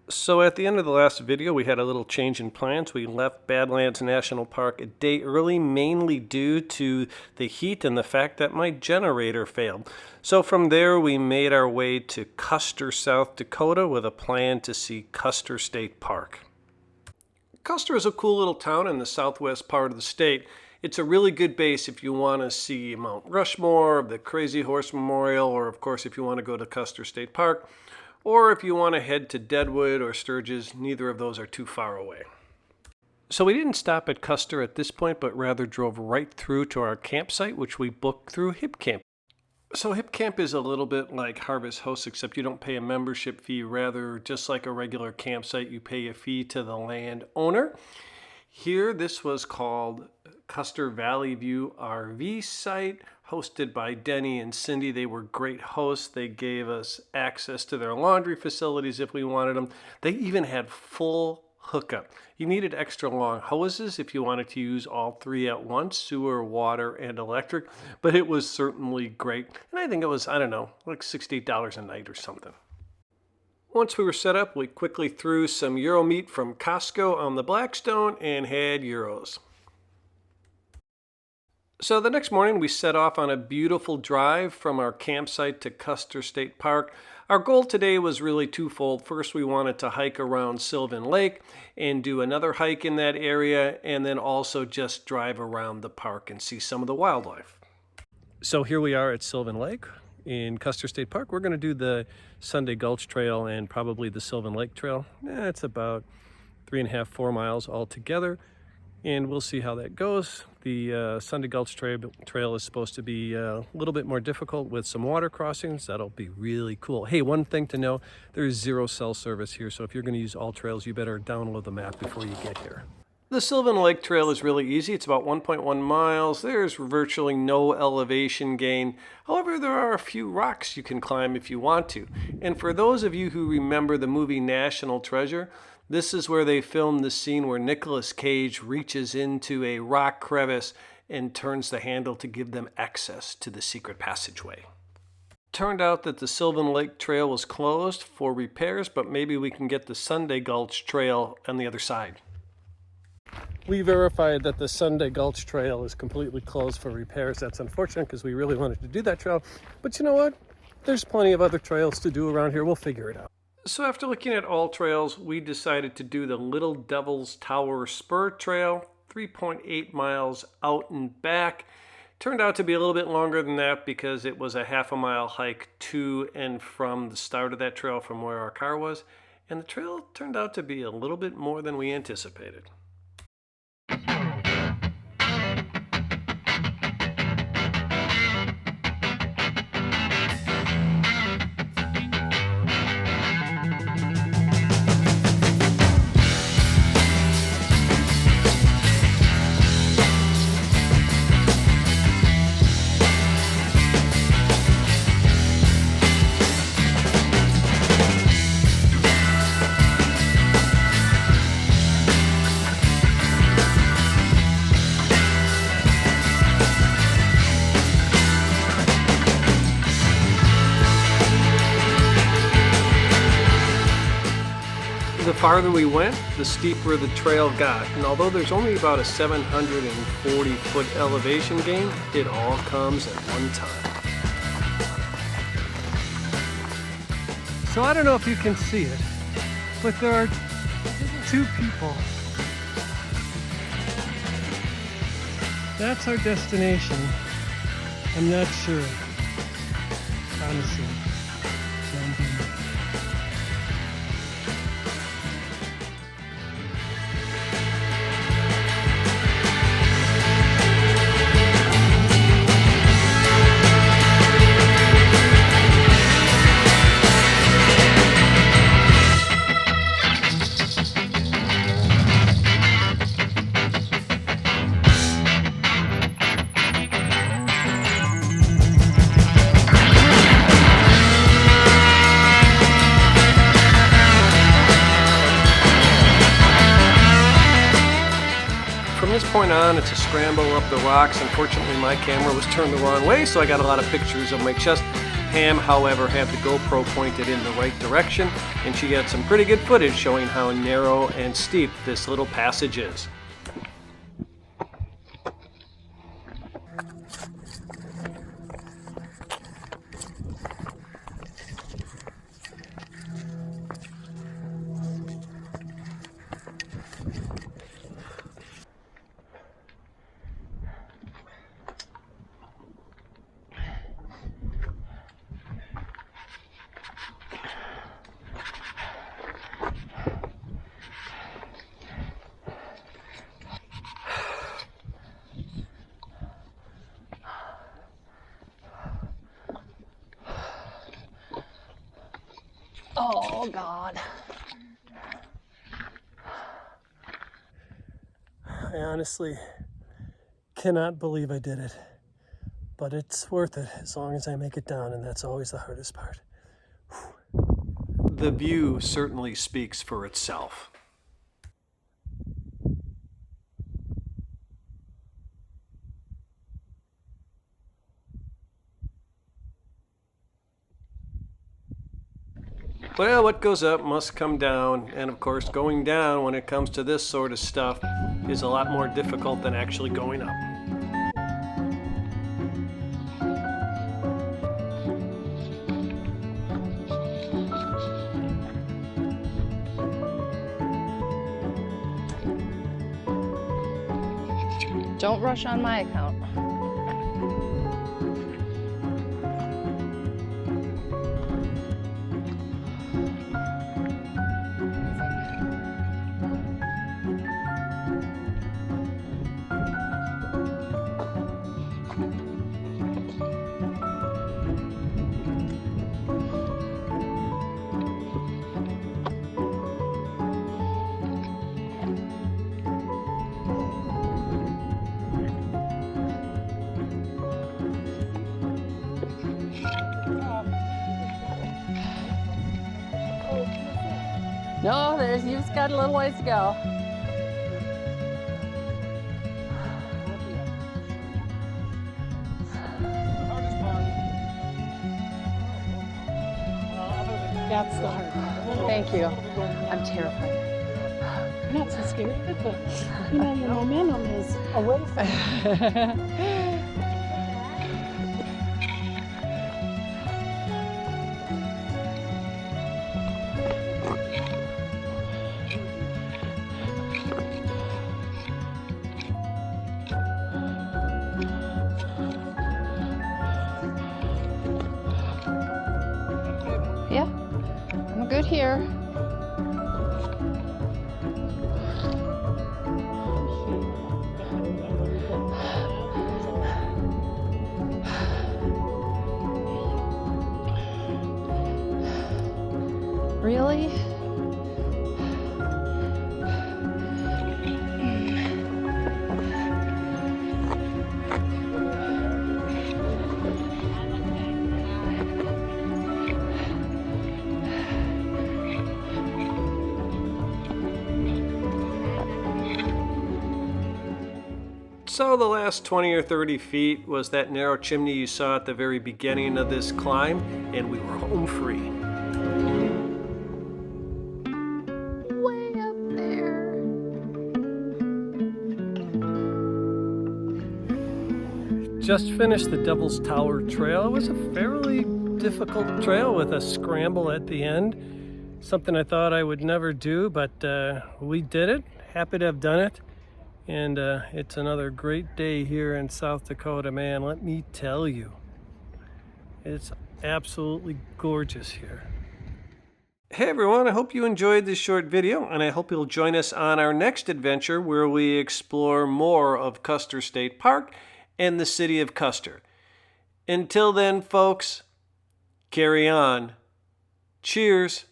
So at the end of the last video, we had a little change in plans. We left Badlands National Park a day early, mainly due to the heat and the fact that my generator failed. So from there, we made our way to Custer, South Dakota with a plan to see Custer State Park. Custer is a cool little town in the southwest part of the state. It's a really good base if you want to see Mount Rushmore, the Crazy Horse Memorial, or of course if you want to go to Custer State Park. Or if you want to head to Deadwood or Sturgis, neither of those are too far away. So we didn't stop at Custer at this point, but rather drove right through to our campsite, which we booked through HipCamp. So HipCamp is a little bit like Harvest Host, except you don't pay a membership fee. Rather, just like a regular campsite, you pay a fee to the landowner. Here, this was called Custer Valley View RV Site, hosted by Denny and Cindy. They were great hosts. They gave us access to their laundry facilities if we wanted them. They even had full hookup. You needed extra long hoses if you wanted to use all three at once, sewer, water, and electric, but it was certainly great. And I think it was, like $68 a night or something. Once we were set up, we quickly threw some Euro meat from Costco on the Blackstone and had Euros. So the next morning we set off on a beautiful drive from our campsite to Custer State Park. Our goal today was really twofold. First, we wanted to hike around Slyvan Lake and do another hike in that area, and then also just drive around the park and see some of the wildlife. So here we are at Slyvan Lake in Custer State Park. We're going to do the Sunday Gulch Trail and probably the Slyvan Lake Trail. It's about 3.5-4 miles altogether, and we'll see how that goes. The Sunday Gulch Trail is supposed to be a little bit more difficult with some water crossings. That'll be really cool. Hey, one thing to know, there's 0 cell service here, so if you're going to use all trails, you better download the map before you get here. The Slyvan Lake Trail is really easy. It's about 1.1 miles. There's virtually no elevation gain. However, there are a few rocks you can climb if you want to. And for those of you who remember the movie National Treasure, this is where they filmed the scene where Nicolas Cage reaches into a rock crevice and turns the handle to give them access to the secret passageway. Turned out that the Slyvan Lake Trail was closed for repairs, but maybe we can get the Sunday Gulch Trail on the other side. We verified that the Sunday Gulch Trail is completely closed for repairs. That's unfortunate because we really wanted to do that trail. But you know what? There's plenty of other trails to do around here. We'll figure it out. So after looking at all trails, we decided to do the Little Devil's Tower Spur Trail, 3.8 miles out and back. Turned out to be a little bit longer than that because it was a 1/2 mile hike to and from the start of that trail from where our car was. And the trail turned out to be a little bit more than we anticipated. The farther we went, the steeper the trail got, and although there's only about a 740-foot elevation gain, it all comes at one time. So I don't know if you can see it, but there are 2 people. That's our destination. I'm not sure, honestly. From this point on, it's a scramble up the rocks. Unfortunately, my camera was turned the wrong way, so I got a lot of pictures of my chest. Pam, however, had the GoPro pointed in the right direction, and she got some pretty good footage showing how narrow and steep this little passage is. Oh, God. I honestly cannot believe I did it, but it's worth it as long as I make it down, and that's always the hardest part. The view certainly speaks for itself. Well, what goes up must come down, and of course going down when it comes to this sort of stuff is a lot more difficult than actually going up. Don't rush on my account. No, you've just got a little ways to go. That's the hard part. Thank you. I'm terrified. You're not so scared, but you know your momentum is away from you. Yeah, I'm good here. Really? So the last 20 or 30 feet was that narrow chimney you saw at the very beginning of this climb, and we were home free. Way up there. Just finished the Devil's Tower Trail. It was a fairly difficult trail with a scramble at the end. Something I thought I would never do, but we did it. Happy to have done it. And it's another great day here in South Dakota, man. Let me tell you, it's absolutely gorgeous here. Hey everyone, I hope you enjoyed this short video, and I hope you'll join us on our next adventure where we explore more of Custer State Park and the city of Custer. Until then, folks, carry on. Cheers.